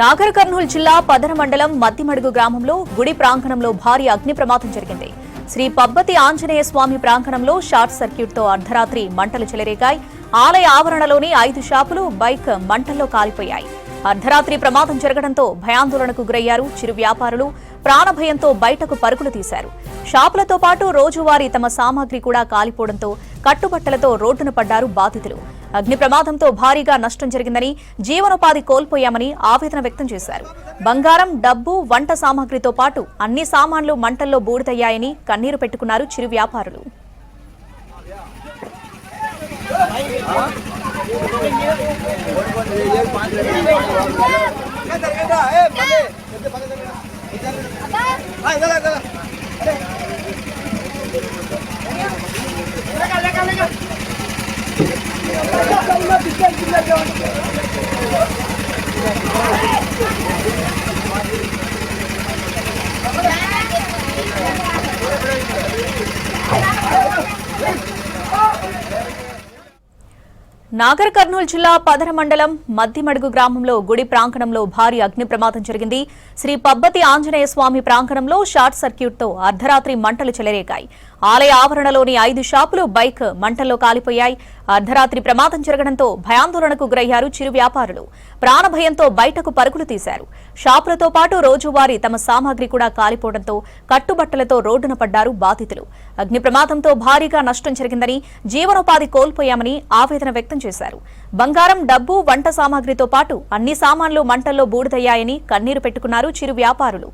నాగర్ కర్నూలు జిల్లా పదర మండలం మద్దిమడుగు గ్రామంలో గుడి ప్రాంగణంలో భారీ అగ్ని ప్రమాదం జరిగింది. శ్రీ పబ్బతి ఆంజనేయ స్వామి ప్రాంగణంలో షార్ట్ సర్క్యూట్ తో అర్ధరాత్రి మంటలు చెలరేగాయి. ఆలయ ఆవరణలోని 5 షాపులు, బైక్ మంటల్లో కాలిపోయాయి. అర్ధరాత్రి ప్రమాదం జరగడంతో భయాందోళనకు గురయ్యారు చిరు వ్యాపారులు. ప్రాణభయంతో బయటకు పరుగులు తీశారు. షాపులతో పాటు రోజువారీ తమ సామాగ్రి కూడా కాలిపోవడంతో కట్టుబట్టలతో రోడ్డున పడ్డారు బాధితులు. అగ్ని ప్రమాదంతో భారీగా నష్టం జరిగిందని, జీవనోపాధి కోల్పోయామని ఆవేదన వ్యక్తం చేశారు. బంగారం, డబ్బు, వంట సామాగ్రితో పాటు అన్ని సామాన్లు మంటల్లో బూడిదయ్యాయని కన్నీరు పెట్టుకున్నారు చిరు వ్యాపారులు. నాగర్ కర్నూలు జిల్లా పదర మండలం మద్దిమడుగు గ్రామంలో గుడి ప్రాంగణంలో భారీ అగ్ని ప్రమాదం జరిగింది. శ్రీ పబ్బతి ఆంజనేయ స్వామి ప్రాంగణంలో షార్ట్ సర్క్యూట్ తో అర్ధరాత్రి మంటలు చెలరేగాయి. ఆలయ ఆవరణలోని 5 షాపులు, బైక్ మంటల్లో కాలిపోయాయి. అర్ధరాత్రి ప్రమాదం జరగడంతో భయాందోళనకు గురయ్యారు చిరు వ్యాపారులు. ప్రాణభయంతో బయటకు పరుగులు తీశారు. షాపులతో పాటు రోజువారీ తమ సామాగ్రి కూడా కాలిపోవడంతో కట్టుబట్టలతో రోడ్డున పడ్డారు బాధితులు. అగ్ని ప్రమాదంతో భారీగా నష్టం జరిగిందని, జీవనోపాధి కోల్పోయామని ఆవేదన వ్యక్తం చేశారు. బంగారం, డబ్బు, వంట సామాగ్రితో పాటు అన్ని సామాన్లు మంటల్లో బూడిదయ్యాయని కన్నీరు పెట్టుకున్నారు చిరు వ్యాపారులు.